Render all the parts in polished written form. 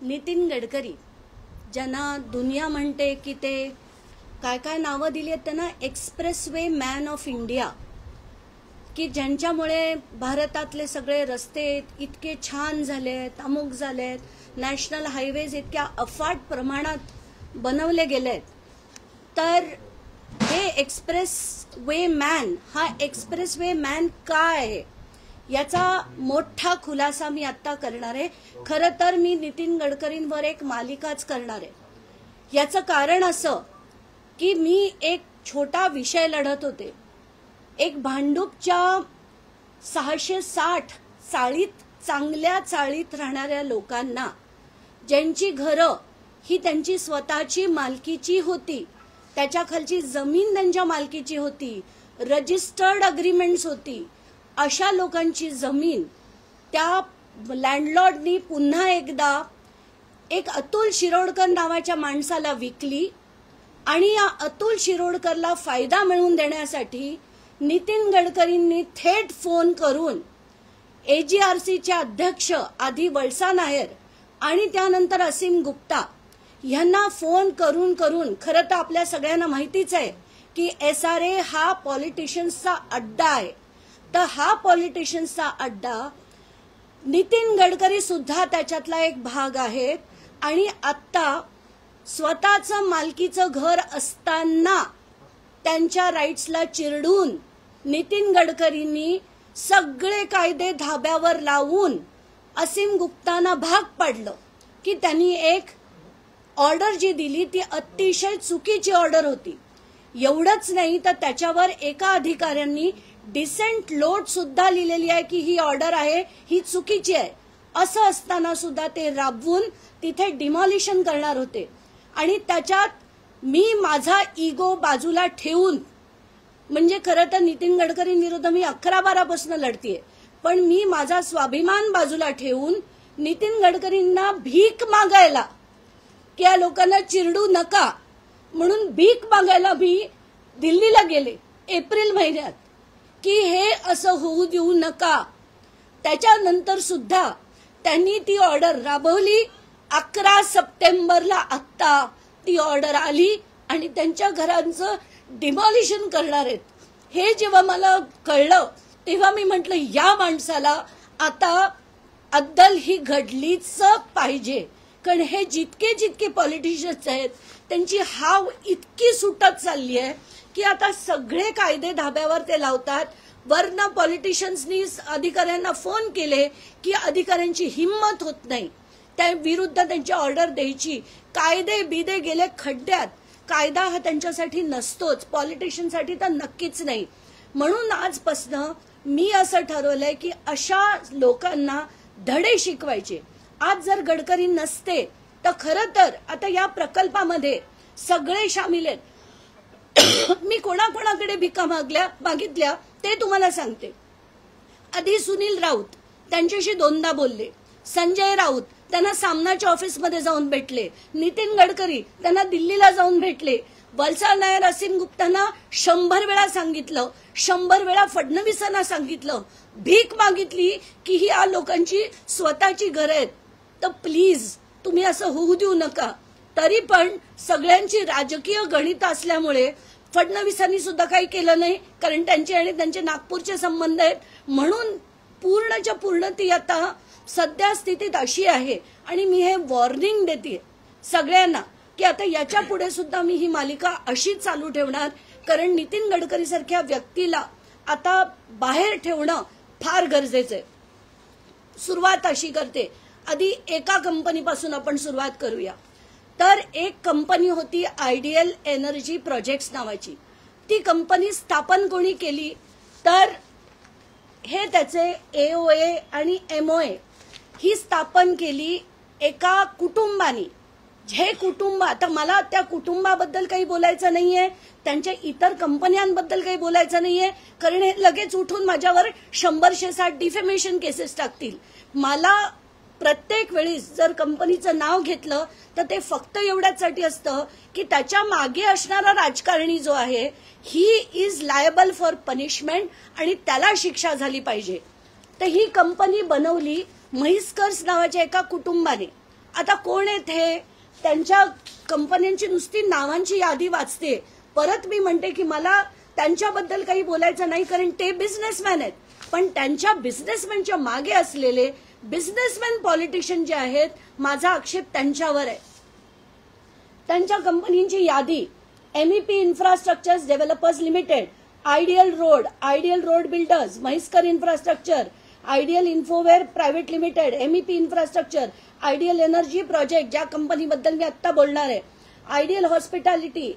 नितीन गडकरी ज्यांना दुनिया म्हणते की ते काय काय नावं दिली आहेत त्यांना एक्सप्रेसवे मॅन ऑफ इंडिया, की ज्यांच्यामुळे भारतातले सगळे रस्ते इतके छान झालेत, अमुक झालेत, नॅशनल हायवेज इतक्या अफाट प्रमाणात बनवले गेलेत. तर हे एक्सप्रेसवे मॅन, हा एक्सप्रेसवे मॅन काय आहे याचा मोठा खुलासा मी आता करणार आहे. खरं तर मी नितीन गडकरींवर एक मालिकाच करणार आहे. याचं कारण असं की मी एक छोटा विषय लढत होते. एक भांडूपच्या 660 चाळीत, चांगल्या चाळीत राहणाऱ्या लोकांना, ज्यांची घरं ही त्यांची स्वतःची मालकीची होती, त्याच्या खालची जमीन त्यांच्या मालकीची होती, रजिस्टर्ड अग्रीमेंट्स होती, अशा लोकांची जमीन त्या लँडलॉर्डनी पुन्हा एकदा एक अतुल शिरोडकर नावाच्या माणसाला विकली. आणि या अतुल शिरोडकरला फायदा मिळवून देण्यासाठी नितीन गडकरींनी थेट फोन करून AGRCचे अध्यक्ष आधी वळसा नायर आणि त्यानंतर असीम गुप्ता यांना फोन करून खरं तर आपल्या सगळ्यांना माहितीच आहे की SRA हा पॉलिटिशियन्सचा अड्डा आहे. तर हा पॉलिटिशियन्सचा अड्डा, नितीन गडकरी सुद्धा त्याच्यातला एक भाग आहेत. आणि आता स्वतःचं मालकीचं घर असताना त्यांच्या राईट्सला चिरडून नितीन गडकरींनी सगळे कायदे धाब्यावर लावून असीम गुप्तांना भाग पाडलं की त्यांनी एक ऑर्डर जी दिली ती अतिशय चुकीची ऑर्डर होती. एवढंच नाही तर त्याच्यावर एका अधिकाऱ्यांनी डिसेंट लोट सुद्धा लिहिलेली आहे की ही ऑर्डर आहे, ही चुकीची आहे. असं असताना सुद्धा ते राबवून तिथे डिमॉलिशन करणार होते. आणि त्याच्यात मी माझा इगो बाजूला ठेवून, म्हणजे खरं तर नितीन गडकरींविरुद्ध मी 11-12 पासून लढतीये, पण मी माझा स्वाभिमान बाजूला ठेवून नितीन गडकरींना भीक मागायला, की या लोकांना चिरडू नका म्हणून भीक मागायला मी दिल्लीला गेले एप्रिल महिन्यात की हे असं होऊ देऊ नका. त्याच्यानंतर सुद्धा त्यांनी ती ऑर्डर राबवली. 11 सप्टेंबरला आत्ता ती ऑर्डर आली आणि त्यांच्या घरांचं डिमॉलिशन करणार आहेत. हे जेव्हा मला कळलं तेव्हा मी म्हटलं या माणसाला आता अद्दल ही घडलीच पाहिजे. कारण हे जितके पॉलिटिशियन्स आहेत त्यांची हाव इतकी सुटत चालली आहे की आता सगळे कायदे धाब्यावर ते लावतात. वरनं पॉलिटिशियन्सनी अधिकाऱ्यांना फोन केले की अधिकाऱ्यांची हिंमत होत नाही त्या विरुद्ध त्यांची ऑर्डर द्यायची. कायदे बिदे गेले खड्ड्यात. कायदा हा त्यांच्यासाठी नसतोच, पॉलिटिशियनसाठी तर नक्कीच नाही. म्हणून आजपासनं मी असं ठरवलंय की अशा लोकांना धडे शिकवायचे. आज जर गडकरी नसते तर खरं तर आता या प्रकल्पामध्ये सगळे सामील आहेत. मी कोणाकोणाकडे भिका मागितल्या ते तुम्हाला सांगते. आधी सुनील राऊत त्यांच्याशी 2दा बोलले. संजय राऊत त्यांना सामनाच्या ऑफिसमध्ये जाऊन भेटले. नितीन गडकरी त्यांना दिल्लीला जाऊन भेटले. वळसा नायर, असीम गुप्तांना 100 वेळा सांगितलं, 100 वेळा फडणवीसांना सांगितलं, भीक मागितली की ही या लोकांची स्वतःची घरं आहेत, तर प्लीज तुम्ही असं होऊ देऊ नका. तरी पण सगळ्यांची राजकीय गणित असल्यामुळे फडणवीसांनी सुद्धा काही केलं नाही, कारण त्यांचे आणि त्यांचे नागपूरचे संबंध आहेत. म्हणून पूर्णच्या पूर्ण ती आता सध्या स्थितीत अशी आहे. आणि मी हे वॉर्निंग देते सगळ्यांना की आता याच्या पुढे सुद्धा मी ही मालिका अशी चालू ठेवणार, कारण नितीन गडकरी सारख्या व्यक्तीला आता बाहेर ठेवणं फार गरजेचं आहे. सुरुवात अशी करते, आधी एका कंपनीपासून आपण सुरुवात करूया. तर एक कंपनी होती आयडियल एनर्जी प्रोजेक्ट्स नावाची. ती कंपनी स्थापन कोणी केली तर हे त्याचे AOA आणि MOA ही स्थापन केली एका कुटुंबाने. हे कुटुंब, आता मला त्या कुटुंबाबद्दल काही बोलायचं नाहीये, त्यांच्या इतर कंपन्यांबद्दल काही बोलायचं नाहीये, कारण हे लगेच उठून माझ्यावर 100-160 डिफेमेशन केसेस टाकतील. मला प्रत्येक वेळी जर कंपनीचं नाव घेतलं तर ते फक्त एवढ्यासाठी असतं की त्याच्या मागे असणारा राजकारणी जो आहे he is liable for punishment आणि त्याला शिक्षा झाली पाहिजे. तर ही कंपनी बनवली म्हैसकर्स नावाच्या एका कुटुंबाने. आता कोण आहेत हे? त्यांच्या कंपन्यांची नुसती नावांची यादी वाचते. परत मी म्हणते की मला त्यांच्याबद्दल काही बोलायचं नाही, कारण ते बिझनेसमॅन आहेत. पण त्यांच्या बिझनेसमॅनच्या मागे असलेले बिझनेसमॅन पॉलिटिशियन जे आहेत, माझा आक्षेप त्यांच्यावर आहे. त्यांच्या कंपनीची यादी: MEP infrastructures developers limited, ideal road builders, Mhaiskar infrastructure, ideal infoware private limited, MEP infrastructure, ideal energy project ज्या कंपनीबद्दल मी आता बोलणार आहे, ideal hospitality,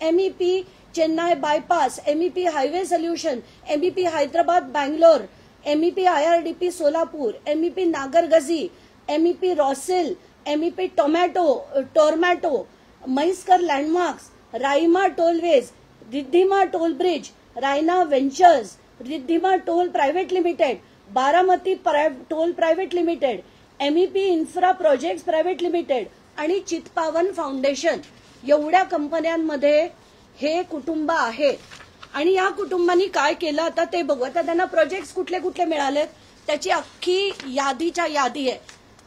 MEP Chennai bypass, MEP highway solution, MEP Hyderabad Bangalore, MEP IRDP Solapur, MEP Nagargazi, MEP रॉसेल, MEP टोरमॅटो, Mhaiskar landmarks, Raima tollways, Riddhima toll bridge, Raina ventures, Riddhima toll private limited, Baramati toll private limited, MEP infra projects private limited आणि Chitpavan foundation. एवढ्या कंपन्यांमध्ये हे कुटुंब आहे. आणि या कुटुंबांनी काय केलं आता ते बघू. आता त्यांना प्रोजेक्ट्स कुठले कुठले मिळालेत त्याची अख्खी यादीच्या यादी आहे.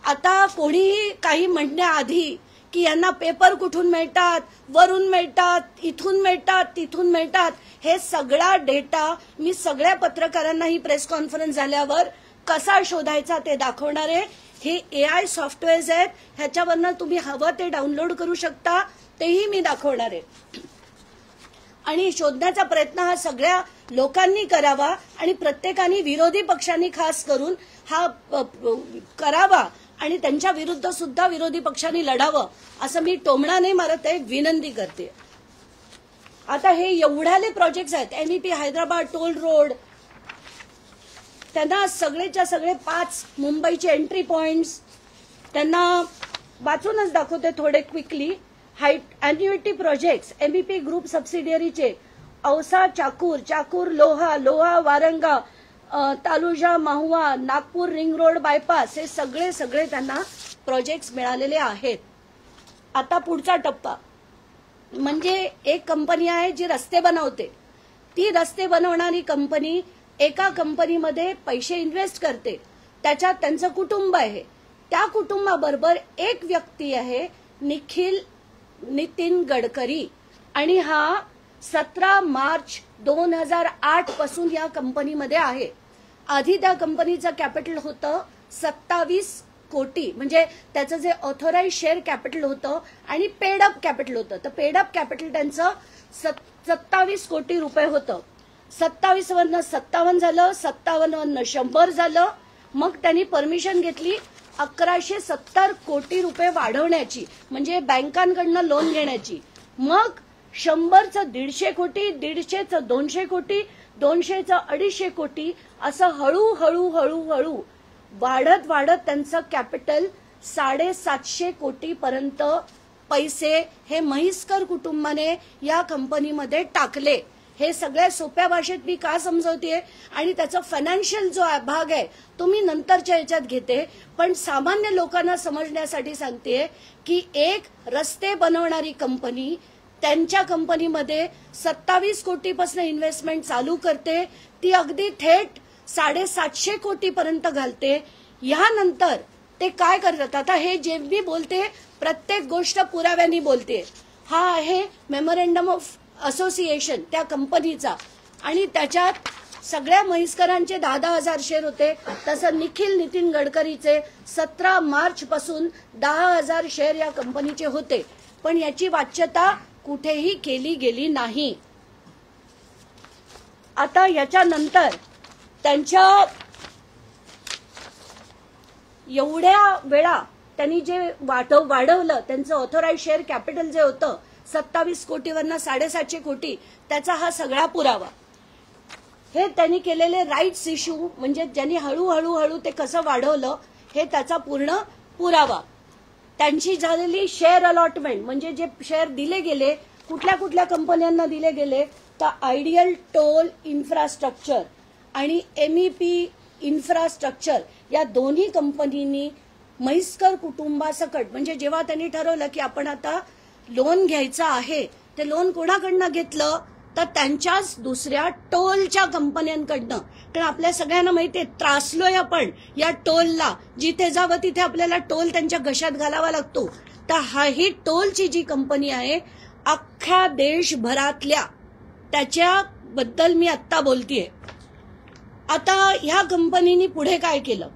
आता कोणीही काही म्हणण्याआधी की यांना पेपर कुठून मिळतात, वरून मिळतात, इथून मिळतात, तिथून मिळतात, हे सगळा डेटा मी सगळ्या पत्रकारांना ही प्रेस कॉन्फरन्स झाल्यावर कसा शोधायचा ते दाखवणार आहे. हे AI सॉफ्टवेअर्स आहेत, ह्याच्यावरनं तुम्ही हवं ते डाउनलोड करू शकता, तेही मी दाखवणार आहे. आणि शोधण्याचा प्रयत्न हा सगळ्या लोकांनी करावा आणि प्रत्येकाने विरोधी पक्षांनी खास करून हा करावा आणि त्यांच्या विरुद्ध सुद्धा विरोधी पक्षांनी लढावं, असं मी टोमणाने मारत आहे, विनंती करते. आता हे एवढ्याले प्रोजेक्ट्स आहेत. MEP हैदराबाद टोल रोड, त्यांना सगळेच्या सगळे 5 मुंबईचे एंट्री पॉइंट्स, त्यांना वाचूनच दाखवते थोडे quickly. Annuity projects MEP group सबसिडियरीचे Ausa Chakur Loha Waranga, Taluja Mahua, Nagpur ring road bypass, हे सगळे त्यांना प्रोजेक्ट्स मिळालेले आहेत. आता पुढचा टप्पा म्हणजे एक कंपनी आहे जी रस्ते बनवते. ती रस्ते बनवणारी कंपनी एका कंपनीमध्ये पैसे इन्व्हेस्ट करते, त्याच्यात त्यांचं कुटुंब आहे. त्या कुटुंबाबरोबर एक व्यक्ती आहे, नितीन गडकरी, आणि हा 17 मार्च 2008 पासून या कंपनीमध्ये आहे. आधी त्या कंपनीचं कॅपिटल होतं 27 कोटी, म्हणजे त्याचं जे ऑथोराइज शेअर कॅपिटल होतं आणि पेडअप कॅपिटल होतं. तर पेडअप कॅपिटल त्यांचं 27 कोटी रुपये होतं. 27 वरनं 57 झालं, 57 वरनं 100 झालं. मग त्यांनी परमिशन घेतली 1170 कोटी रुपये वाढवण्याची, म्हणजे बँकांकडनं लोन घेण्याची. मग 100चं 150 कोटी, 150चं 200 कोटी, 200चं 250 कोटी, असं हळूहळू वाढत त्यांचं कॅपिटल 750 कोटी पर्यंत पैसे हे म्हैसकर कुटुंबाने या कंपनीमध्ये टाकले. हे सगळ्या सोप्या भाषेत मी का समजवतेय आणि त्याचा फायनान्शियल जो भाग आहे तो मी नंतरच्या याच्यात घेते, पण सामान्य लोकांना समजण्यासाठी सांगते की एक रस्ते बनवणारी कंपनी त्यांच्या कंपनीमध्ये 27 कोटीपासून इन्व्हेस्टमेंट चालू करते, ती अगदी थेट 750 कोटी पर्यंत घालते. यानंतर ते काय करतात, आता हे जे मी बोलते प्रत्येक गोष्ट पुराव्याने बोलते. हा आहे मेमोरंडम ऑफ असोसिएशन त्या कंपनीचा, आणि त्याच्यात सगळ्या म्हैसकरांचे 10,000 शेअर होते. तसं नितीन गडकरीचे 17 मार्च पासून 10,000 शेअर या कंपनीचे होते, पण याची वाच्यता कुठेही केली गेली नाही. आता याच्यानंतर त्यांच्या एवढ्या वेळा त्यांनी जे वाढवलं, त्यांचं ऑथोराइज शेअर कॅपिटल जे होतं 27 कोटीवरनं 750 कोटी, त्याचा हा सगळा पुरावा. हे त्यांनी केलेले राईट्स इश्यू, म्हणजे ज्यांनी हळूहळू ते कसं वाढवलं, हे त्याचा पूर्ण पुरावा. त्यांची झालेली शेअर अलॉटमेंट, म्हणजे जे शेअर दिले गेले कुठल्या कुठल्या कंपन्यांना दिले गेले, तर आयडियल टोल इन्फ्रास्ट्रक्चर आणि MEP इन्फ्रास्ट्रक्चर या दोन्ही कंपनींनी म्हैसकर कुटुंबासकट, म्हणजे जेव्हा त्यांनी ठरवलं की आपण आता लोन घ्यायचं आहे, ते लोन कोणाकडनं घेतलं, तर त्यांच्याच दुसऱ्या टोलच्या कंपन्यांकडनं, कारण आपल्या सगळ्यांना माहितीये त्रासलोय आपण या टोलला, जिथे जावं तिथे आपल्याला टोल त्यांच्या घशात घालावा लागतो. तर ही टोलची जी कंपनी आहे अख्ख्या देशभरातल्या, त्याच्याबद्दल मी आत्ता बोलतीये. आता ह्या कंपनीनी पुढे काय केलं,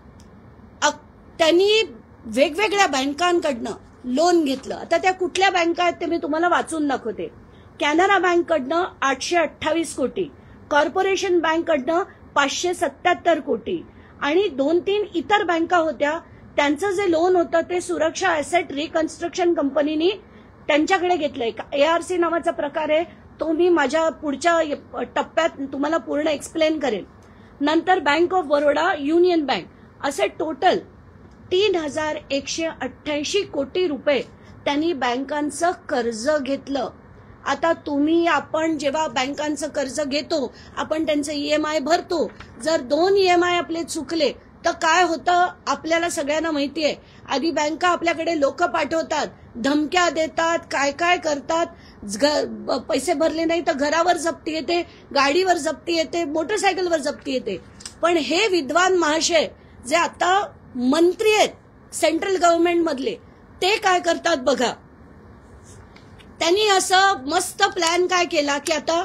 त्यांनी वेगवेगळ्या बँकांकडनं लोन घेतलं. आता त्या कुठल्या बँका आहेत ते मी तुम्हाला वाचून दाखवते. कॅनरा बँककडनं 828 कोटी, कॉर्पोरेशन बँककडनं 577 कोटी आणि 2-3 इतर बँका होत्या. त्यांचं जे लोन होतं ते सुरक्षा ॲसेट रिकन्स्ट्रक्शन कंपनीनी त्यांच्याकडे घेतलंय. ARC नावाचा प्रकार आहे, तो मी माझ्या पुढच्या टप्प्यात तुम्हाला पूर्ण एक्सप्लेन करेन. नंतर bank of Baroda, union bank, असे टोटल 3188 कोटी रुपये त्यांनी बँकांचं कर्ज घेतलं. आता आपण जेव्हा बँकांचं कर्ज घेतो, आपण त्यांचं EMI भरतो. जर 2 EMI आपले चुकले तर काय होतं आपल्याला सगळ्यांना माहितीये. आधी बँका आपल्याकडे लोक पाठवतात, धमक्या देतात, काय काय करतात. पैसे भरले नाही तर घरावर जप्ती येते, गाडीवर जप्ती येते, मोटरसायकलवर जप्ती येते. पण हे विद्वान महाशय जे आता मंत्री आहेत सेंट्रल गव्हर्नमेंट मधले, ते काय करतात बघा. त्यांनी असं मस्त प्लॅन काय केला की आता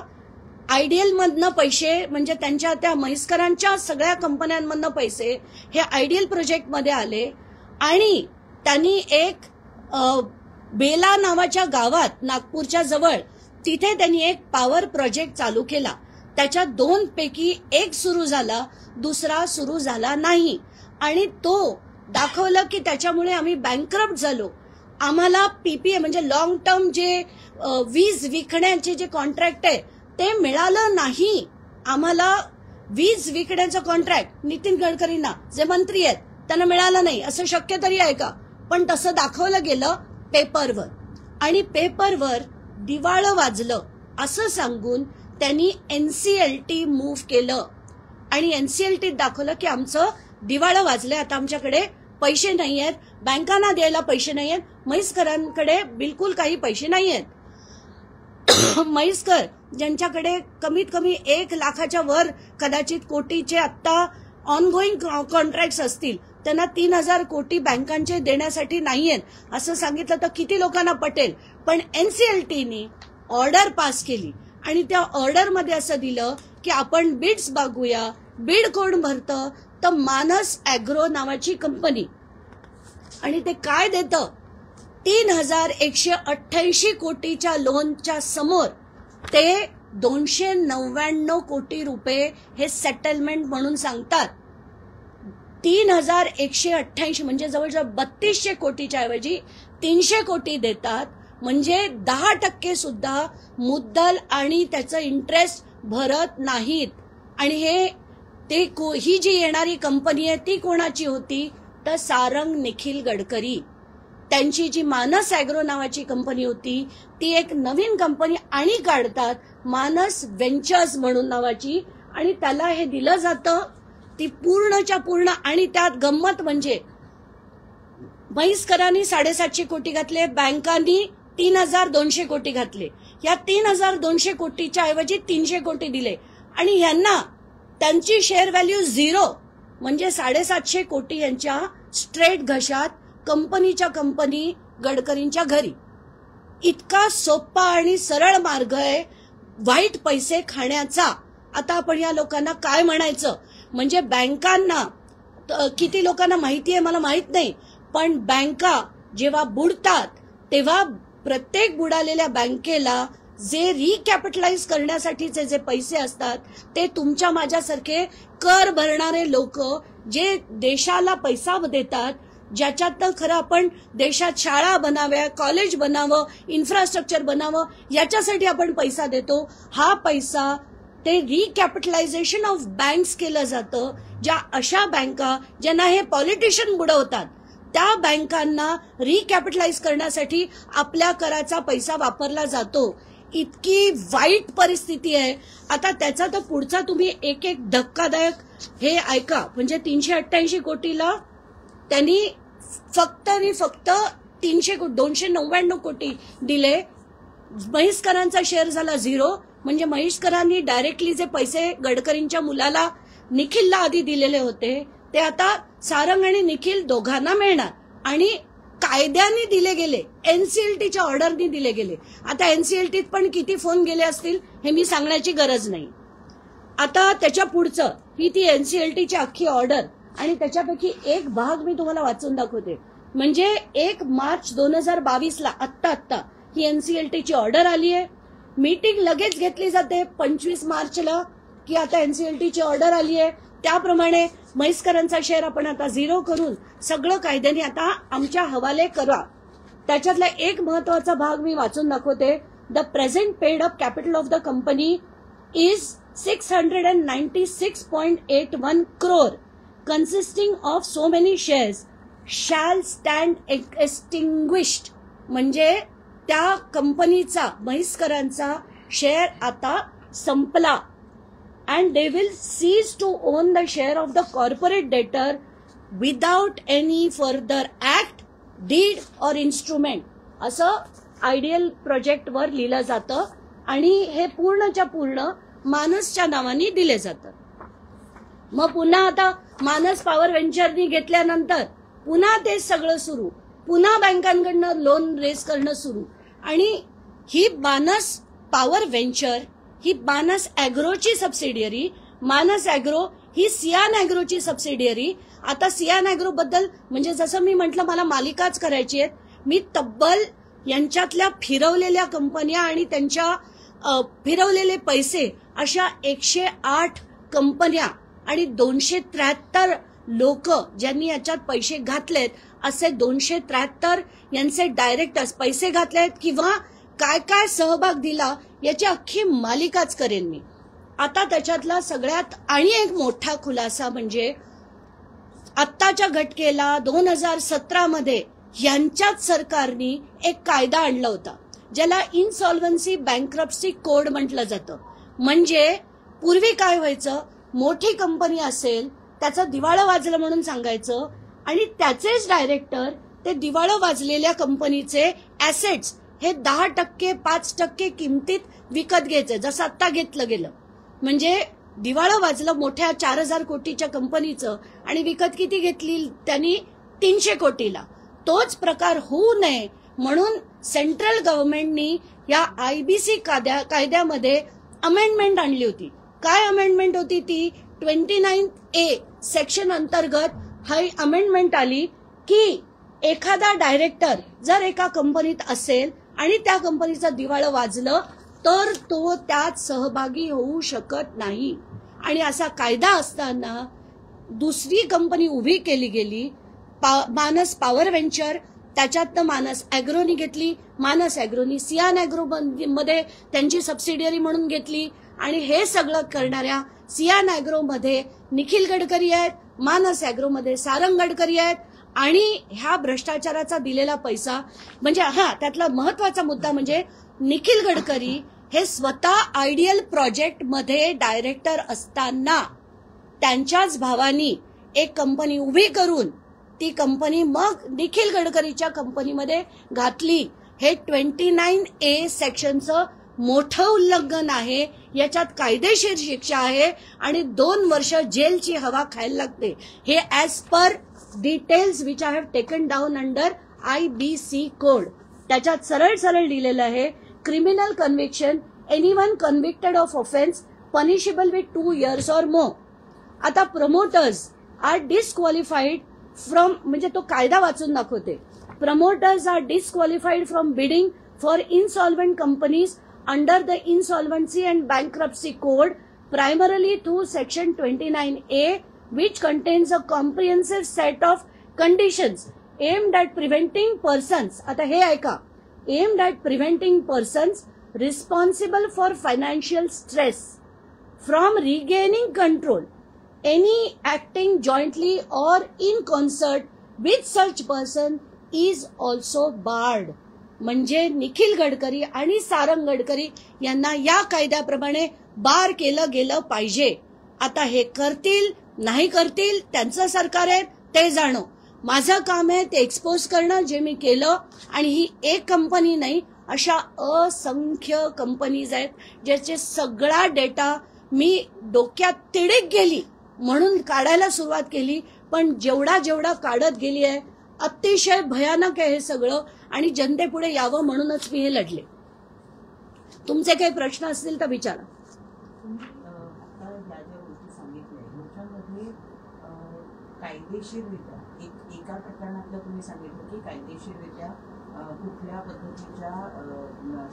आयडियल मधनं पैसे, म्हणजे त्यांच्या त्या म्हैसकरांच्या सगळ्या कंपन्यांमधनं पैसे हे आयडियल प्रोजेक्ट मध्ये आले आणि त्यांनी एक बेला नावाच्या गावात नागपूरच्या जवळ तिथे त्यांनी एक पॉवर प्रोजेक्ट चालू केला. त्याच्या 2 पैकी एक सुरू झाला, दुसरा सुरू झाला नाही. आणि तो दाखवलं की त्याच्यामुळे आम्ही बँकरप्ट झालो. आम्हाला PPA म्हणजे लॉंग टर्म जे वीज विकण्याचे जे कॉन्ट्रॅक्ट आहे ते मिळालं नाही. आम्हाला वीज विकण्याचं कॉन्ट्रॅक्ट नितीन गडकरींना जे मंत्री आहेत त्यांना मिळालं नाही. असं शक्य तरी आहे का? पण तसं दाखवलं गेलं पेपरवर आणि पेपरवर दिवाळं वाजलं असं सांगून त्यांनी NCLT मूव्ह केलं आणि NCLT दाखवलं की आमचं दिवाळं वाजलंय, आता आमच्याकडे पैसे नाहीयेत, बँकांना द्यायला पैसे नाहीयेत, म्हैसकरांकडे बिलकुल काही पैसे नाहीयेत. म्हैसकर ज्यांच्याकडे कमीत कमी 1 लाखाच्या वर कदाचित कोटीचे आता ऑनगोईंग कॉन्ट्रॅक्ट्स असतील, त्यांना 3000 कोटी बँकांचे देण्यासाठी नाहीयेत असं सांगितलं तर किती लोकांना पटेल. पण NCLTनी ऑर्डर पास केली आणि त्या ऑर्डरमध्ये असं दिलं की आपण बिड्स बघूया. बिड कोण भरतं तर मानस ॲग्रो नावाची कंपनी, आणि ते काय देतं, 3188 कोटीच्या लोनच्या समोर ते 299 कोटी रुपये हे सेटलमेंट म्हणून सांगतात. 3188 म्हणजे जवळजवळ 3200 कोटीच्या ऐवजी 300 कोटी देतात. म्हणजे 10% सुद्धा मुद्दल आणि त्याचं इंटरेस्ट भरत नाहीत. आणि ही जी येणारी कंपनी आहे ती कोणाची होती तर सारंग निखिल गडकरी. त्यांची जी मानस ॲग्रो नावाची कंपनी होती ती एक नवीन कंपनी आणि काढतात, मानस व्हेंचर्स म्हणून नावाची, आणि त्याला हे दिलं जातं ती पूर्णच्या पूर्ण. आणि त्यात गंमत म्हणजे म्हैसकरांनी 750 कोटी घातले, बँकांनी 3200 कोटी घातले. या 3200 कोटीच्या ऐवजी 300 कोटी दिले आणि ह्यांना त्यांची शेअर व्हॅल्यू 0, म्हणजे 750 कोटी यांच्या स्ट्रेट घशात कंपनीच्या कंपनी गडकरींच्या घरी. इतका सोपा आणि सरळ मार्ग आहे वाईट पैसे खाण्याचा. आता आपण या लोकांना काय म्हणायचं, म्हणजे बँकांना किती लोकांना माहिती आहे मला माहित नाही, पण बँका जेव्हा बुडतात तेव्हा प्रत्येक बुडालेल्या बँकेला जे रिकॅपिटलाइज करण्यासाठीचे जे पैसे असतात ते तुमच्या माझ्यासारखे कर भरणारे लोक जे देशाला पैसा देतात, ज्याच्यातनं खरं आपण देशात शाळा बनाव्या, कॉलेज बनावं, इन्फ्रास्ट्रक्चर बनावं, याच्यासाठी आपण पैसा देतो. हा पैसा ते रिकॅपिटलायझेशन ऑफ बँक्स केलं जातं. ज्या अशा बँका ज्यांना हे पॉलिटिशियन बुडवतात त्या बँकांना रिकॅपिटलाइज करण्यासाठी आपल्या कराचा पैसा वापरला जातो. इतकी वाईट परिस्थिती आहे. आता त्याचा तर पुढचा तुम्ही एक एक धक्कादायक हे ऐका. म्हणजे 388 कोटीला त्यांनी फक्त आणि फक्त 299 कोटी दिले. म्हैसकरांचा शेअर झाला 0, म्हणजे म्हैसकरांनी डायरेक्टली जे पैसे गडकरींच्या मुलाला निखिलला आधी दिलेले होते ते आता सारंग आणि निखिल दोघांना मिळणार आणि कायद्याने दिले गेले, एनसीएलटीच्या ऑर्डरनी दिले गेले. आता एनसीएलटीत पण किती फोन गेले असतील हे मी सांगण्याची गरज नाही. आता त्याच्या पुढचं ही ती एनसीएलटीची अख्खी ऑर्डर आणि त्याच्यापैकी एक भाग मी तुम्हाला वाचून दाखवते. म्हणजे 1 मार्च 2022ला आत्ता ही एनसीएलटीची ऑर्डर आली आहे. मीटिंग लगेच घेतली जाते 25 मार्चला की आता एनसीएलटीची ऑर्डर आली आहे. त्याप्रमाणे म्हैसकरांचा शेअर आपण आता 0 करून सगळं कायद्याने आता आमच्या हवाले करा. त्याच्यातला एक महत्वाचा भाग मी वाचून दाखवते. The present paid up capital of the company is 696.81 crore consisting of so many shares shall stand extinguished. म्हणजे त्या कंपनीचा म्हैसकरांचा शेअर आता संपला. And they will cease to own the share of the corporate debtor without any further act, deed or instrument. असं ideal project वर लिहिलं जातं आणि हे पूर्णच्या पूर्ण मानसच्या नावाने दिले जातं. मग पुन्हा आता मानस पॉवर व्हेंचरनी घेतल्यानंतर पुन्हा ते सगळं सुरू, पुन्हा बँकांकडनं लोन रेस करणं सुरू. आणि ही मानस पॉवर व्हेंचर ही मानस अॅग्रोची सबसिडियरी, मानस अॅग्रो ही सियान अॅग्रोची सबसिडियरी. आता सियान अॅग्रो बद्दल म्हणजे जसं मी म्हटलं मला मालिकाच करायची आहेत. मी तब्बल यांच्यातल्या फिरवलेल्या कंपन्या आणि त्यांच्या फिरवलेले पैसे अशा 108 कंपन्या आणि 273 लोक ज्यांनी याच्यात पैसे घातलेत असे 273 यांचे डायरेक्टर्स पैसे घातलेत किंवा काय काय सहभाग दिला याची अख्खी मालिकाच करेन मी. आता त्याच्यातला सगळ्यात आणि एक मोठा खुलासा म्हणजे आत्ताच्या घटकेला 2017 मध्ये यांच्याच सरकारने एक कायदा आणला होता ज्याला इनसॉल्व्हन्सी बँक्रप्सी कोड म्हटलं जातं. म्हणजे पूर्वी काय व्हायचं, मोठी कंपनी असेल त्याचं दिवाळं वाजलं म्हणून सांगायचं आणि त्याचेच डायरेक्टर ते दिवाळं वाजलेल्या कंपनीचे ऍसेट्स हे 10% 5% किमतीत विकत घ्यायचे, जसं आता घेतलं गेलं. म्हणजे दिवाळं वाजलं मोठ्या 4000 कोटीच्या कंपनीचं आणि विकत किती घेतली त्यांनी 300 कोटीला. तोच प्रकार होऊ नये म्हणून सेंट्रल गव्हर्नमेंटनी या आयबीसी कायद्यामध्ये अमेंडमेंट आणली होती. काय अमेंडमेंट होती ती? 29A सेक्शन अंतर्गत ही अमेंडमेंट आली की एखादा डायरेक्टर जर एका कंपनीत असेल आणि त्या कंपनीचं दिवाळं वाजलं तर तो त्यात सहभागी होऊ शकत नाही. आणि असा कायदा असताना दुसरी कंपनी उभी केली गेली, मानस पॉवर व्हेंचर. त्याच्यातनं मानस अॅग्रोनी घेतली, मानस अॅग्रोनी सियान अॅग्रो मध्ये त्यांची सबसिडियरी म्हणून घेतली आणि हे सगळं करणाऱ्या सियान अॅग्रो मध्ये निखिल गडकरी आहेत, मानस अॅग्रो मध्ये सारंग गडकरी आहेत. आणि ह्या भ्रष्टाचाराचा दिलेला पैसा म्हणजे त्यातला महत्वाचा मुद्दा म्हणजे निखिल गडकरी हे स्वतः आयडियल प्रोजेक्ट मध्ये डायरेक्टर असताना त्यांच्याच भावानी एक कंपनी उभी करून ती कंपनी मग निखिल गडकरीच्या कंपनीमध्ये घातली. हे 29A सेक्शनचं मोठं उल्लंघन आहे. याच्यात कायदेशीर शिक्षा आहे आणि 2 वर्ष जेलची हवा खायला लागते. हे as per details which I have taken down under IBC code. त्याच्यात सरळ सरळ लिहिलेलं आहे, criminal conviction, anyone convicted of offence punishable with 2 years or more. आता प्रमोटर्स आर डिस्क्वालिफाईड फ्रॉम, म्हणजे तो कायदा वाचून दाखवते. Promoters are disqualified from bidding for insolvent companies under the insolvency and bankruptcy code primarily through section 29A which contains a comprehensive set of conditions aimed at preventing persons, आता हे ऐका, aimed at preventing persons responsible for financial stress from regaining control, any acting jointly or in concert with such person is also barred. म्हणजे निखिल गडकरी आणि सारंग गडकरी यांना या कायद्याप्रमाणे बार केलं गेलं पाहिजे. आता हे करतील नाही करतील त्यांचं सरकार आहे, ते जाणो. माझं काम आहे ते एक्सपोज करणं जे मी केलं. आणि ही एक कंपनी नाही, अशा असंख्य कंपनीज आहेत ज्याचे सगळा डेटा मी डोक्यात तिडीक गेली म्हणून काढायला सुरुवात केली, पण जेवढा काढत गेली आहे अतिशय भयानक आहे हे सगळं, आणि जनतेपुढे यावं म्हणूनच मी हे लढले. तुमचे काही प्रश्न असतील तर विचारा. कायदेशीररित्या एका प्रकरणातलं तुम्ही सांगितलं की कायदेशीररित्या कुठल्या पद्धतीच्या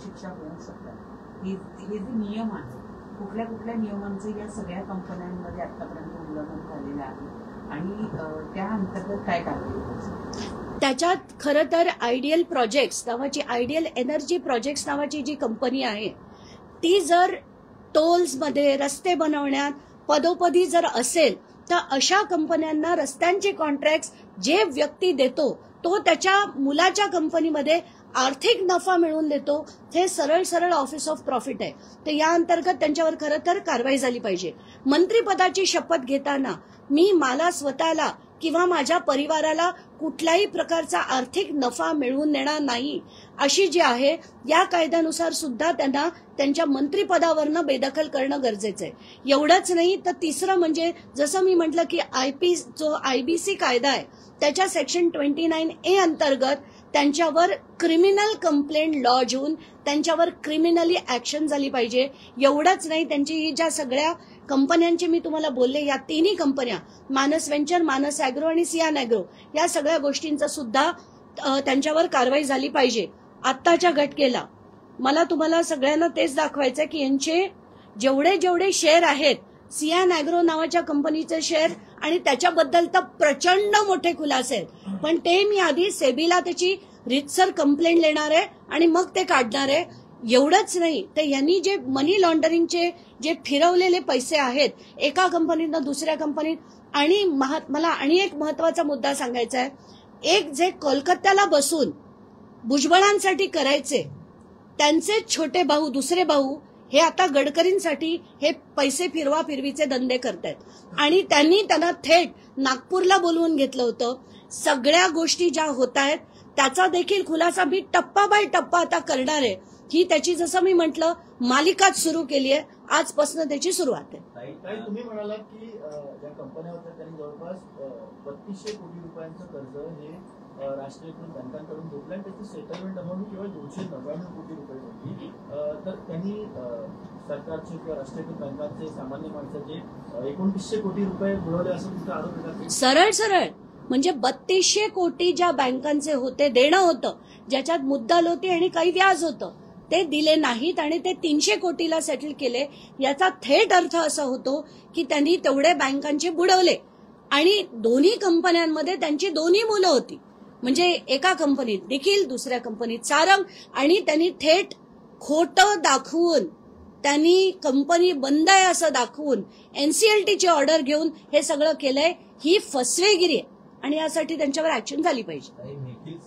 शिक्षा होऊ शकतात. हे जे नियम आहेत, कुठल्या कुठल्या नियमांचे या सगळ्या कंपन्यांमध्ये आतापर्यंत उल्लंघन झालेलं आहे आणि त्या अंतर्गत काय कारवाई? त्याच्यात खरं तर आयडियल प्रोजेक्ट्स नावाची, आयडियल एनर्जी प्रोजेक्ट्स नावाची जी कंपनी आहे ती जर टोल्समध्ये रस्ते बनवण्यात पदोपदी जर असेल तर अशा कंपन्यांना रस्त्यांचे कॉन्ट्रॅक्ट जे व्यक्ती देतो तो त्याच्या मुलाच्या कंपनीमध्ये आर्थिक नफा मिळवून देतो. हे सरळ ऑफिस ऑफ प्रॉफिट आहे. तर या अंतर्गत त्यांच्यावर खरं तर कारवाई झाली पाहिजे. मंत्रिपदाची शपथ घेताना मी मला स्वतःला किंवा माझ्या परिवाराला कुठल्याही प्रकारचा आर्थिक नफा मिळवून देणार नाही अशी जी आहे या कायद्यानुसार सुद्धा त्यांना त्यांच्या मंत्रिपदावरनं बेदखल करणं गरजेचं आहे. एवढंच नाही तर तिसरं म्हणजे जसं मी म्हटलं की जो आयबीसी कायदा आहे त्याच्या सेक्शन 29A अंतर्गत त्यांच्यावर क्रिमिनल कंप्लेंट लॉज होऊन त्यांच्यावर क्रिमिनली ऍक्शन झाली पाहिजे. एवढंच नाही, त्यांची ही ज्या सगळ्या कंपन्यांचे मी तुम्हाला बोलले, या तिन्ही कंपन्या मानस व्हेंचर, मानस अॅग्रो आणि सियान अॅग्रो, या सगळ्या गोष्टींचा सुद्धा त्यांच्यावर कारवाई झाली पाहिजे. आत्ताच्या घटकेला मला तुम्हाला सगळ्यांना तेच दाखवायचं की यांचे जेवढे शेअर आहेत, सियान अॅग्रो नावाच्या कंपनीचे शेअर आणि त्याच्याबद्दल तर प्रचंड मोठे खुलासे आहेत, पण ते मी आधी सेबीला त्याची रीतसर कंप्लेंट लिहिणार आहे आणि मग ते काढणार आहे. एवढंच नाही तर यांनी जे मनी लॉन्ड्रिंगचे जे फिरवलेले पैसे आहेत एका कंपनीतनं दुसऱ्या कंपनीत, आणि मला आणि एक महत्वाचा मुद्दा सांगायचा आहे, एक जे कोलकात्याला बसून भुजबळांसाठी करायचे त्यांचे छोटे भाऊ, दुसरे भाऊ हे आता गडकरींसाठी हे पैसे फिरवीचे धंदे करतायत आणि त्यांना थेट नागपूरला बोलवून घेतलं होतं. सगळ्या गोष्टी ज्या होत आहेत त्याचा देखील खुलासा मी टप्पा बाय टप्पा आता करणार आहे. ही त्याची जसं मी म्हटलं मालिकाच सुरू केली आहे, आजपासून त्याची सुरुवात आहे. तुम्ही म्हणालात की ज्या कंपन्या होत्या त्यांनी जवळपास 3200 कोटी रुपयांचं कर्ज हे राष्ट्रीयकृत बँकांकडून घेतलं आणि त्याची सेटलमेंट अमाऊंट केवळ 299 कोटी रुपये होती. तर त्यांनी सरकारचे किंवा राष्ट्रीयकृत बँकांचे सामान्य माणसाचे 2900 कोटी रुपये बुडवले असं तुमचा आरोप येतात. सरळ म्हणजे 3200 कोटी ज्या बँकांचे होते, देणं होतं ज्याच्यात मुद्दल होती आणि काही व्याज होतं, ते दिले नाहीत आणि ते 300 कोटीला सेटल केले. याचा थेट अर्थ असा होतो की त्यांनी तेवढे बँकांचे बुडवले आणि दोन्ही कंपन्यांमध्ये त्यांची दोन्ही मुलं होती. म्हणजे एका कंपनीत निखिल, दुसऱ्या कंपनीत सारंग, आणि त्यांनी थेट खोटं दाखवून, त्यांनी कंपनी बंद आहे असं दाखवून एनसीएलटीची ऑर्डर घेऊन हे सगळं केलंय. ही फसवेगिरी आहे आणि यासाठी त्यांच्यावर ऍक्शन झाली पाहिजे. नितीन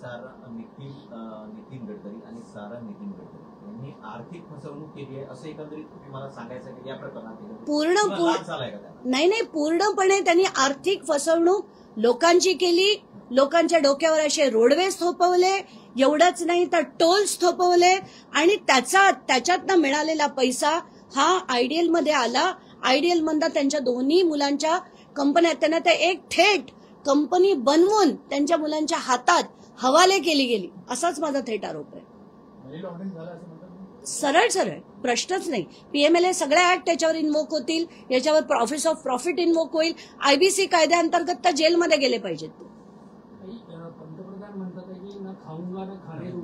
गडकरी आणि नितीन गडकरी यांनी आर्थिक फसवणूक केली आहे असं एकंदरीत तुम्ही मला सांगायचं की या प्रकरणात नाही, पूर्णपणे त्यांनी आर्थिक फसवणूक लोकांची केली. लोकांच्या डोक्यावर असे रोडवेज थोपवले, एवढंच नाही तर टोल्स थोपवले आणि त्याच्यातनं मिळालेला पैसा हा आयडियल मध्ये आला. आयडियल मधला त्यांच्या दोन्ही मुलांच्या कंपन्या, त्यांना ते एक थेट कंपनी बनवून त्यांच्या मुलांच्या हातात हवाले केली गेली, असाच माझा थेट आरोप आहे. सरळ प्रश्नच नाही. PMLA सगळ्या ऍक्ट त्याच्यावर इन्वोक होतील, याच्यावर ऑफिस ऑफ प्रॉफिट इन्वोक होईल. आयबीसी कायद्याअंतर्गत तर जेलमध्ये गेले पाहिजेत.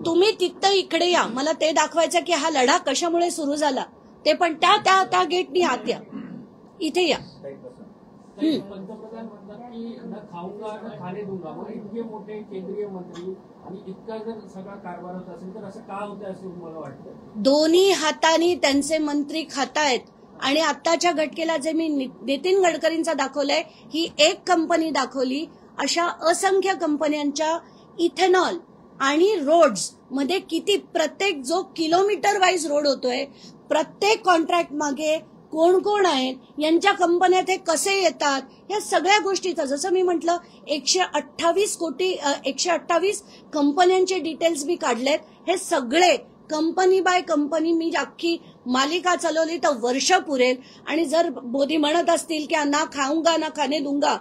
तुम्ही तिथं इकडे या, मला ते दाखवायचं की हा लढा कशामुळे सुरू झाला ते, पण त्या गेटनी आत या, इथे या. पंतप्रधान म्हणतात की न खाऊंगा न खाणे दूंगा, मग इतके मोठे केंद्रीय मंत्री आणि इतका जर सगळा कारभार होत असेल तर असं का होतं असं मला वाटतं. दोन्ही हातांनी त्यांचे मंत्री खातायत आणि आत्ताच्या घटकेला जे मी नितीन गडकरींचा दाखवलंय ही एक कंपनी दाखवली. अशा असंख्य कंपन्यांच्या इथेनॉल आणि रोड्स मध्ये किती, प्रत्येक जो किलोमीटर वाईज रोड होतोय, प्रत्येक कॉन्ट्रॅक्ट मागे कोण कोण आहेत, यांच्या कंपन्यात हे कसे येतात, या सगळ्या गोष्टीचा, जसं मी म्हटलं 128 कंपन्यांचे डिटेल्स मी काढलेत. हे सगळे कंपनी बाय कंपनी मी अख्खी मालिका चालवली तर वर्ष पुरेल. आणि जर मोदी म्हणत असतील की ना खाऊंगा ना खाणे दूंगा,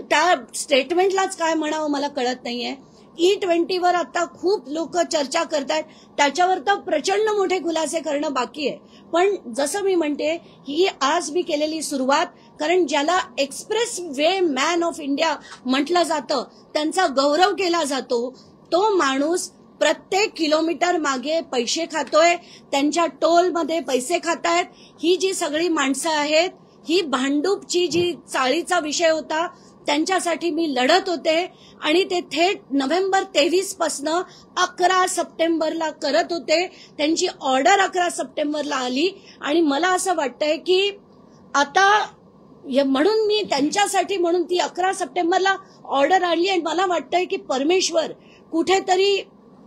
त्या स्टेटमेंटलाच काय म्हणावं मला कळत नाहीये. E20वर आता खूप लोक चर्चा करतात, त्याच्यावर तर प्रचंड मोठे खुलासे करणं बाकी आहे. पण जसं मी म्हणते, ही आज मी केलेली सुरुवात, कारण ज्याला express way man of India म्हटलं जातं, त्यांचा गौरव केला जातो, तो माणूस प्रत्येक किलोमीटर मागे पैसे खातोय, त्यांच्या टोलमध्ये पैसे खातायत. ही जी सगळी माणसं आहेत, ही भांडूपची जी चाळीचा विषय होता, त्यांच्यासाठी मी लढत होते आणि ते थेट नोव्हेंबर 23 पासनं 11 सप्टेंबरला करत होते. त्यांची ऑर्डर 11 सप्टेंबरला आली आणि मला असं वाटतंय की आता म्हणून मी त्यांच्यासाठी म्हणून ती 11 सप्टेंबरला ऑर्डर आणली. आणि मला वाटतंय की परमेश्वर कुठेतरी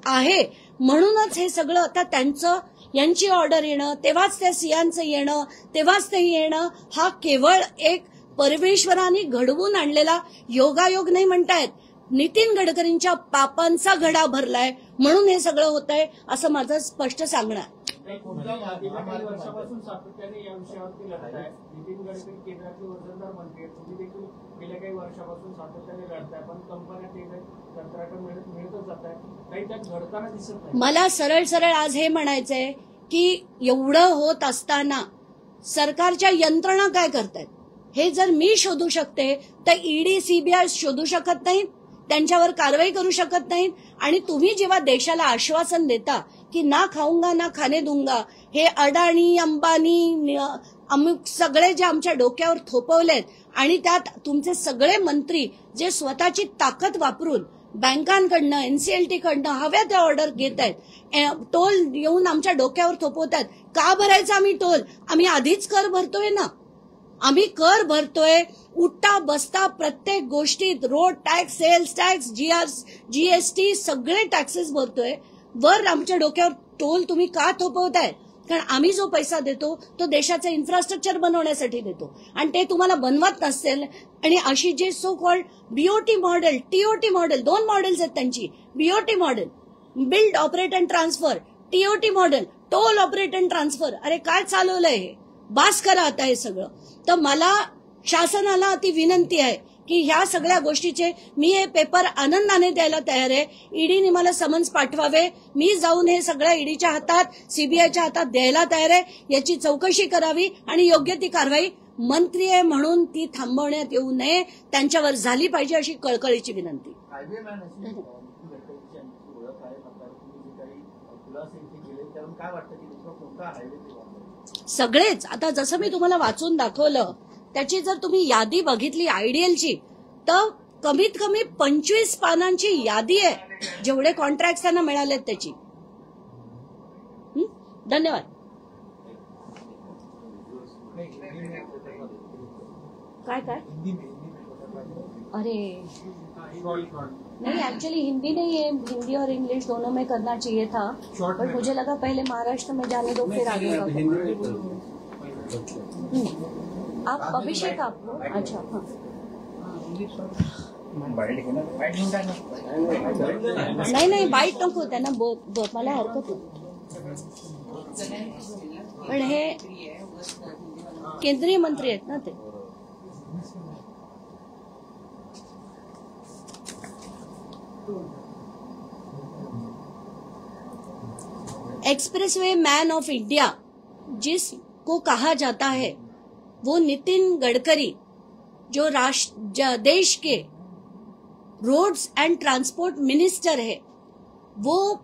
आहे, म्हणूनच हे सगळं आता त्यांचं यांची ऑर्डर येणं, तेव्हाच त्या सियांचं येणं, तेव्हाच ते येणं, हा केवळ एक परमेश्वराने घडवून आणलेला योगायोग नाही म्हणतायत. नितीन गडकरींच्या पापांचा घडा भरलाय म्हणून हे सगळं होत आहे, असं माझं स्पष्ट सांगणं आहे. गेल्या काही वर्षापासून सातत्याने या विषयावरती लढत आहे. नितीन गडकरी केंद्रातले वजनदार मंत्री आहेत, तुम्ही देखील गेल्या काही वर्षापासून सातत्याने लढताय, पण कंपन्या कंत्राट मिळतच जात आहे, काही त्यात घडताना दिसत नाही. मला सरळ सरळ आज हे म्हणायचंय की एवढं होत असताना सरकारच्या यंत्रणा काय करतायत हे जर मी शोधू शकते तर ईडी सीबीआय शोधू शकत नाहीत, त्यांच्यावर कारवाई करू शकत नाहीत. आणि तुम्ही जेव्हा देशाला आश्वासन देता की ना खाऊंगा ना खाणे दूंगा, हे अडाणी अंबानी अमुक सगळे जे आमच्या डोक्यावर थोपवलेत, आणि त्यात तुमचे सगळे मंत्री जे स्वतःची ताकद वापरून बँकांकडनं एनसीएलटी कडनं हव्या त्या ऑर्डर घेत आहेत, टोल येऊन आमच्या डोक्यावर थोपवतात. का भरायचा आम्ही टोल? आम्ही आधीच कर भरतोय ना, आम्ही कर भरतोय. उठता बसता प्रत्येक गोष्टीत road tax, sales tax, GST सगळे टॅक्सेस भरतोय. वर आमच्या डोक्यावर टोल तुम्ही का थोपवताय? कारण आम्ही जो पैसा देतो तो देशाचं इन्फ्रास्ट्रक्चर बनवण्यासाठी देतो, आणि ते तुम्हाला बनवत नसेल. आणि अशी जे so called BOT model, TOT model, 2 models आहेत त्यांची. BOT model, build operate and transfer, TOT model, toll operate and transfer. अरे काय चालवलंय हे? बास करा आता हे सगळं. तर मला शासनाला अति विनंती आहे की ह्या सगळ्या गोष्टीचे मी हे पेपर आनंदाने द्यायला तयार आहे. ईडीने मला समन्स पाठवावे, मी जाऊन हे सगळ्या ईडीच्या हातात, सीबीआयच्या हातात द्यायला तयार आहे. याची चौकशी करावी आणि योग्य ती कारवाई, मंत्री आहे म्हणून ती थांबवण्यात येऊ नये, त्यांच्यावर झाली पाहिजे अशी कळकळीची विनंती. हायवे मॅन अशी नितीन गडकरींची यांची ओळख आहे, मात्र तुम्ही जे काही खुलासे इथे केले त्यावरून काय वाटतं की दुसरा कोणता हायवे ते वापरतो? सगळेच. आता जसं मी तुम्हाला वाचून दाखवलं, त्याची जर तुम्ही यादी बघितली आयडीएलची, तर कमीत कमी 25 पानांची यादी आहे जेवढे कॉन्ट्रॅक्ट त्यांना मिळालेत त्याची. धन्यवाद. काय काय? अरे नहीं, एक्चुअली हिंदी नहीं है, हिंदी और इंग्लिश दोनों में करना चाहिए था, बट मुझे लगा पहले महाराष्ट्र में जाने दो फिर आगे का. आप अभिषेक आपको अच्छा हाँ. नाही नाही बाईट नको त्यांना, मला हरकत नाही. पण हे केंद्रीय मंत्री आहेत ना ते. एक्सप्रेसवे मैन ऑफ इंडिया जिसको कहा जाता है, वो नितिन गडकरी जो देश के रोड्स एंड ट्रांसपोर्ट मिनिस्टर है, वो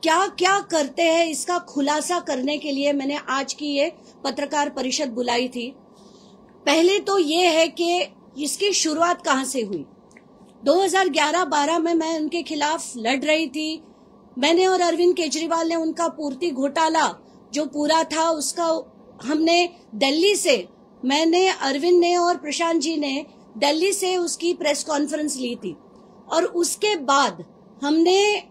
क्या क्या करते हैं इसका खुलासा करने के लिए मैंने आज की ये पत्रकार परिषद बुलाई थी. पहले तो ये है कि इसकी शुरुआत कहां से हुई. 2011-12 में मैं उनके खिलाफ लड़ रही थी. मैंने और अरविंद केजरीवाल ने उनका पूर्ति घोटाला जो पूरा था उसका हमने दिल्ली से, मैंने, अरविंद ने और प्रशांत जी ने दिल्ली से उसकी प्रेस कॉन्फ्रेंस ली थी. और उसके बाद हमने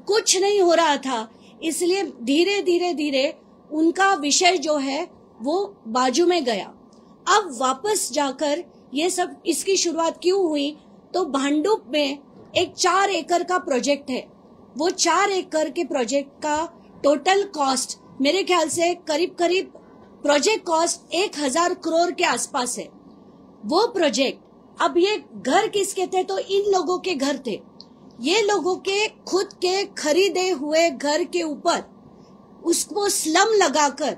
कुछ नहीं हो रहा था, इसलिए धीरे धीरे धीरे उनका विषय जो है वो बाजू में गया. अब वापस जाकर ये सब इसकी शुरुआत क्यों हुई, तो भांडुप में एक 4 एकड़ का प्रोजेक्ट है वो 4 एकड़ के प्रोजेक्ट का टोटल कॉस्ट मेरे ख्याल से करीब करीब प्रोजेक्ट कॉस्ट 1000 करोड़ के आसपास है। वो प्रोजेक्ट, अब ये घर किसके थे? तो इन लोगों के घर थे। ये लोगों के खुद के खरीदे हुए घर के ऊपर उसको स्लम लगाकर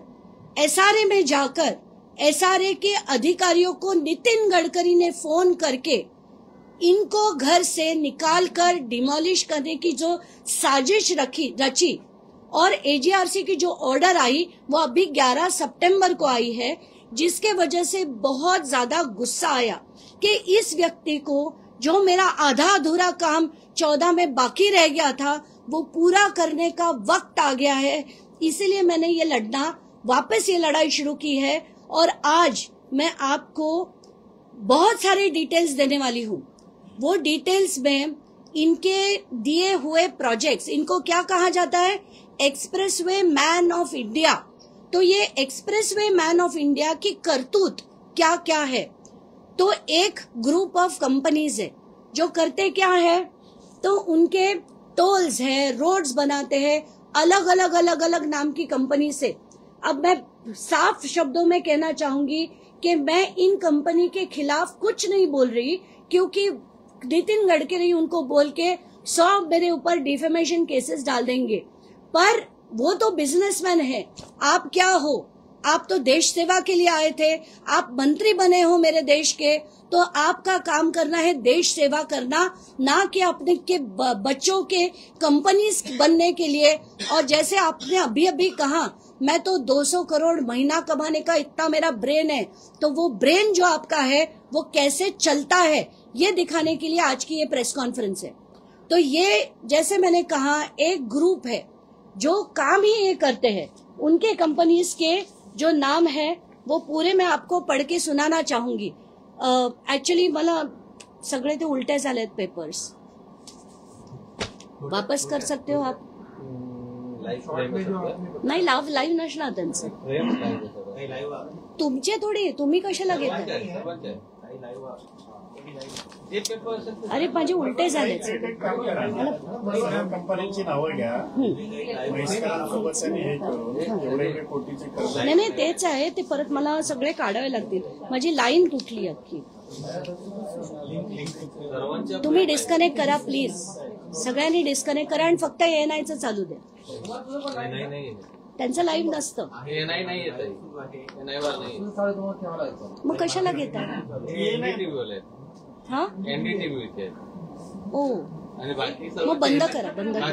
एसआरए में जाकर एसआरए के अधिकारियों को नितिन गडकरी ने फोन करके इनको घर से निकालकर डिमोलिश करने की जो साजिश रची और एजीआरसी की जो ऑर्डर आई वो अभी 11 सितंबर को आई है, जिसके वजह से बहुत ज्यादा गुस्सा आया कि इस व्यक्ति को जो मेरा आधा अधूरा काम 14 में बाकी रह गया था वो पूरा करने का वक्त आ गया है। इसीलिए मैंने वापस ये लड़ाई शुरू की है और आज मैं आपको बहुत सारे डिटेल्स देने वाली हूँ। वो डिटेल्स में इनके दिए हुए प्रोजेक्ट्स, इनको क्या कहा जाता है? Expressway man of India. तो ये एक्सप्रेसवे मैन ऑफ इंडिया की करतूत क्या क्या है? तो एक ग्रुप ऑफ कंपनीज है जो करते क्या है, तो उनके टोल्स है, रोड्स बनाते हैं अलग अलग नाम की कंपनी से। अब मैं साफ शब्दों में कहना चाहूंगी कि मैं इन कंपनी के खिलाफ कुछ नहीं बोल रही, क्योंकि नितिन गडकरी उनको बोल के 100 मेरे ऊपर डिफेमेशन केसेस डाल देंगे। पर वो तो बिजनेसमैन है, आप क्या हो? आप तो देश सेवा के लिए आए थे, आप मंत्री बने हो मेरे देश के, तो आपका काम करना है देश सेवा करना, ना कि अपने के बच्चों के कंपनीज बनने के लिए। और जैसे आपने अभी अभी कहा मैं तो 200 करोड़ महीना कमाने का इतना मेरा ब्रेन है, तो वो ब्रेन जो आपका है वो कैसे चलता है ये दिखाने के लिए आज की ये प्रेस कॉन्फ्रेंस है। तो ये जैसे मैंने कहा एक ग्रुप है जो काम ही ये करते हैं। उनके कंपनीज के जो नाम है वो पूरे मैं आपको पढ़ के सुनाना चाहूंगी। ऍक्च्युली मला सगळे ते उलटे झालेत पेपर्स, वापस कर सकते हो आप? नाही, लाईव्ह नसणार त्यांचं, तुमचे थोडी, तुम्ही कशाला घेताय? अरे माझे उलटे झाले। कंपनीची नावं घ्या, नाही तेच आहे, ते परत मला सगळे काढावे लागतील, माझी लाईन तुटली अख्खी। तुम्ही डिस्कनेक्ट करा प्लीज, सगळ्यांनी डिस्कनेक्ट करा आणि फक्त एएनआयचं चालू द्या। त्यांचं लाईव्ह नसतं, मग कशाला घेताय? हा ओ, मग बंद करा, बंद करा।